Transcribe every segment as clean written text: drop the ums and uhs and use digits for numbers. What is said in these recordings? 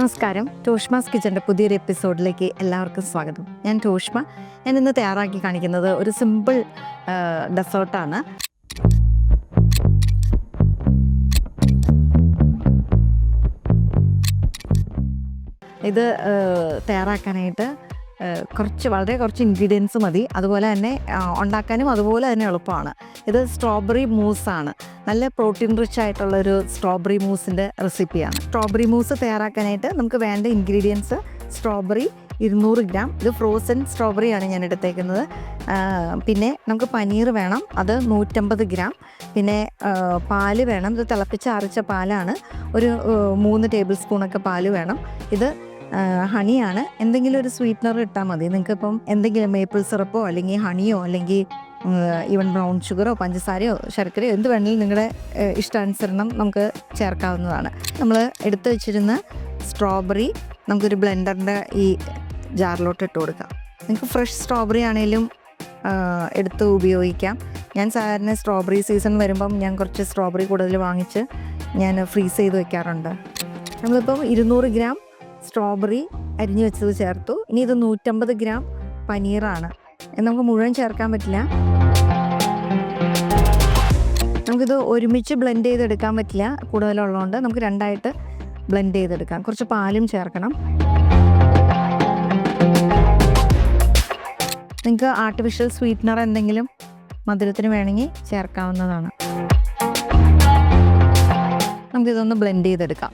നമസ്കാരം. ടോഷ്മാസ് കിച്ചൻ്റെ പുതിയൊരു എപ്പിസോഡിലേക്ക് എല്ലാവർക്കും സ്വാഗതം. ഞാൻ ടോഷ്മ. ഞാൻ ഇന്ന് തയ്യാറാക്കി കാണിക്കുന്നത് ഒരു സിമ്പിൾ ഡെസേർട്ടാണ്. ഇത് തയ്യാറാക്കാനായിട്ട് വളരെ കുറച്ച് ഇൻഗ്രീഡിയൻസ് മതി. അതുപോലെ തന്നെ ഉണ്ടാക്കാനും അതുപോലെ തന്നെ എളുപ്പമാണ്. ഇത് സ്ട്രോബെറി മൂസാണ്. നല്ല പ്രോട്ടീൻ റിച്ച് ആയിട്ടുള്ളൊരു സ്ട്രോബെറി മൂസിൻ്റെ റെസിപ്പിയാണ്. സ്ട്രോബെറി മൂസ് തയ്യാറാക്കാനായിട്ട് നമുക്ക് വേണ്ട ഇൻഗ്രീഡിയൻസ്: സ്ട്രോബെറി 200 ഗ്രാം. ഇത് ഫ്രോസൺ സ്ട്രോബെറിയാണ് ഞാൻ എടുത്തേക്കുന്നത്. പിന്നെ നമുക്ക് പനീർ വേണം, അത് 150 ഗ്രാം. പിന്നെ പാല് വേണം. ഇത് തിളപ്പിച്ച് ആറിച്ച പാലാണ്. ഒരു 3 ടേബിൾ സ്പൂണൊക്കെ പാല് വേണം. ഇത് ഹണിയാണ്. എന്തെങ്കിലും ഒരു സ്വീറ്റ്നർ ഇട്ടാൽ മതി. നിങ്ങൾക്കിപ്പം എന്തെങ്കിലും മേപ്പിൾ സിറപ്പോ അല്ലെങ്കിൽ ഹണിയോ അല്ലെങ്കിൽ ഈവൻ ബ്രൗൺ ഷുഗറോ പഞ്ചസാരയോ ശർക്കരയോ എന്ത് വേണമെങ്കിലും നിങ്ങളുടെ ഇഷ്ടാനുസരണം നമുക്ക് ചേർക്കാവുന്നതാണ്. നമ്മൾ എടുത്തു വെച്ചിരുന്ന സ്ട്രോബെറി നമുക്കൊരു ബ്ലെൻഡറിൻ്റെ ഈ ജാറിലോട്ട് ഇട്ട് കൊടുക്കാം. നിങ്ങൾക്ക് ഫ്രഷ് സ്ട്രോബെറി ആണെങ്കിലും എടുത്ത് ഉപയോഗിക്കാം. ഞാൻ സാധാരണ സ്ട്രോബെറി സീസൺ വരുമ്പം ഞാൻ കുറച്ച് സ്ട്രോബെറി കൂടുതൽ വാങ്ങിച്ച് ഞാൻ ഫ്രീസ് ചെയ്ത് വെക്കാറുണ്ട്. നമ്മളിപ്പം 200 ഗ്രാം സ്ട്രോബെറി അരിഞ്ഞു വെച്ചത് ചേർത്തു. ഇനി ഇത് 150 ഗ്രാം പനീറാണ്. നമുക്ക് മുഴുവൻ ചേർക്കാൻ പറ്റില്ല. നമുക്കിത് ഒരുമിച്ച് ബ്ലെൻഡ് ചെയ്തെടുക്കാൻ പറ്റില്ല, കൂടുതലുള്ളതുകൊണ്ട് നമുക്ക് രണ്ടായിട്ട് ബ്ലെൻഡ് ചെയ്തെടുക്കാം. കുറച്ച് പാലും ചേർക്കണം. നിങ്ങൾക്ക് ആർട്ടിഫിഷ്യൽ സ്വീറ്റ്നർ എന്തെങ്കിലും മധുരത്തിന് വേണമെങ്കിൽ ചേർക്കാവുന്നതാണ്. നമുക്കിതൊന്ന് ബ്ലെൻഡ് ചെയ്തെടുക്കാം.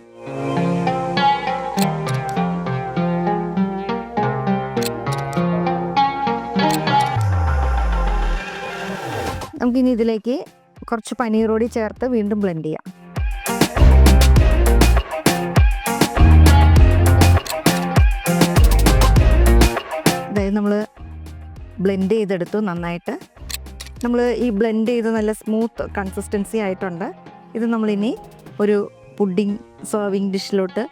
നമുക്കിനി ഇതിലേക്ക് കുറച്ച് പനീർ കൂടി ചേർത്ത് വീണ്ടും ബ്ലെൻഡ് ചെയ്യാം. അതായത് നമ്മൾ ബ്ലെൻഡ് ചെയ്തെടുത്തു നന്നായിട്ട്. നമ്മൾ ഈ ബ്ലെൻഡ് ചെയ്ത് നല്ല സ്മൂത്ത് കൺസിസ്റ്റൻസി ആയിട്ടുണ്ട്. ഇത് നമ്മളിനി ഒരു പുഡിംഗ് സെർവിങ് ഡിഷിലോട്ട്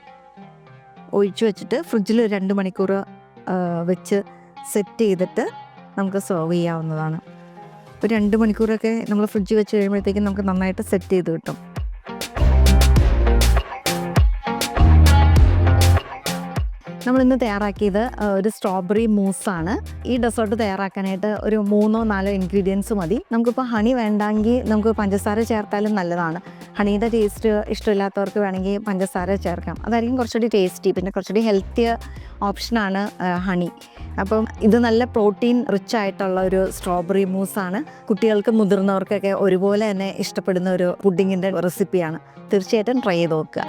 ഒഴിച്ചു വെച്ചിട്ട് ഫ്രിഡ്ജിൽ 2 മണിക്കൂർ വെച്ച് സെറ്റ് ചെയ്തിട്ട് നമുക്ക് സെർവ് ചെയ്യാവുന്നതാണ്. ഒരു 2 മണിക്കൂറൊക്കെ നമ്മൾ ഫ്രിഡ്ജിൽ വെച്ച് കഴിയുമ്പോഴത്തേക്കും നമുക്ക് നന്നായിട്ട് സെറ്റ് ചെയ്ത് കിട്ടും. നമ്മളിന്ന് തയ്യാറാക്കിയത് ഒരു സ്ട്രോബെറി മൂസാണ്. ഈ ഡെസേർട്ട് തയ്യാറാക്കാനായിട്ട് ഒരു 3-4 ഇൻഗ്രീഡിയൻസ് മതി. നമുക്കിപ്പോൾ ഹണി വേണ്ടെങ്കിൽ നമുക്ക് പഞ്ചസാര ചേർത്താലും നല്ലതാണ്. ഹണിയുടെ ടേസ്റ്റ് ഇഷ്ടമില്ലാത്തവർക്ക് വേണമെങ്കിൽ പഞ്ചസാര ചേർക്കാം. അതായിരിക്കും കുറച്ചുകൂടി ടേസ്റ്റി. പിന്നെ കുറച്ചുകൂടി ഹെൽത്തിയർ ഓപ്ഷനാണ് ഹണി. അപ്പം ഇത് നല്ല പ്രോട്ടീൻ റിച്ച് ആയിട്ടുള്ള ഒരു സ്ട്രോബെറി മൂസാണ്. കുട്ടികൾക്ക് മുതിർന്നവർക്കൊക്കെ ഒരുപോലെ തന്നെ ഇഷ്ടപ്പെടുന്ന ഒരു പുഡിങ്ങിൻ്റെ റെസിപ്പിയാണ്. തീർച്ചയായിട്ടും ട്രൈ ചെയ്ത് നോക്കുക.